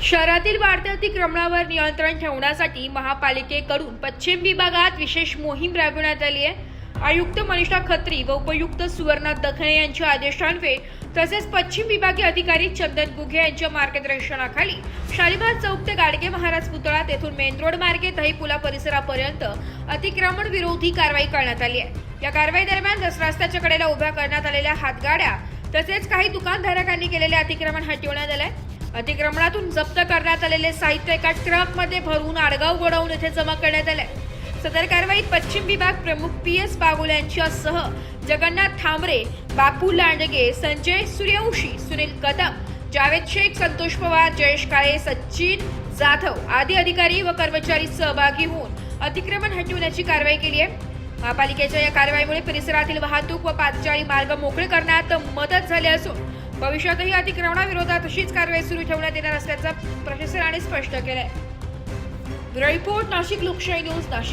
शहरातील वाढत्या अतिक्रमणावर नियंत्रण ठेवण्यासाठी महापालिकेकडून पश्चिम विभागात विशेष मोहीम राबविण्यात आली आहे। आयुक्त मनीषा खत्री व उपयुक्त सुवर्णा दखणे यांच्या आदेशान्वये तसेच पश्चिम विभागीय अधिकारी चंदन गुघे यांच्या मार्गदर्शनाखाली शालिमार चौक ते गाडगे महाराज पुतळा तेथून मेन रोड मार्गे दहीपुला परिसरापर्यंत अतिक्रमण विरोधी कारवाई करण्यात आली आहे। या कारवाई दरम्यान रस्त्याच्या कडेला उभ्या करण्यात आलेल्या हातगाड्या तसेच काही दुकानधारकांनी केलेले अतिक्रमण हटवण्यात आले। अतिक्रमणातून जप्त करण्यात आलेले साहित्य एका ट्रकमध्ये भरून आडगाव गोडाऊन येथे जमा करण्यात आले। सदर कारवाईत पश्चिम विभाग प्रमुख PS बागुल यांच्यासह जगन्नाथ थांबरे, बापू लांडगे, संजय सूर्यवंशी, सुनील कदम, जावेद शेख, संतोष पवार, जयेश काळे, सचिन जाधव आदी अधिकारी व कर्मचारी सहभागी होऊन अतिक्रमण हटवण्याची कारवाई केली आहे। महापालिकेच्या या कारवाईमुळे परिसरातील वाहतूक व पादचारी मार्ग मोकळे करण्यात मदत झाली असून भविष्यातही अतिक्रमणाविरोधात अशीच कारवाई सुरू ठेवण्यात येणार असल्याचं प्रशासनाने स्पष्ट केलं आहे। ब्युरो रिपोर्ट, नाशिक लोकशाही न्यूज, नाशिक।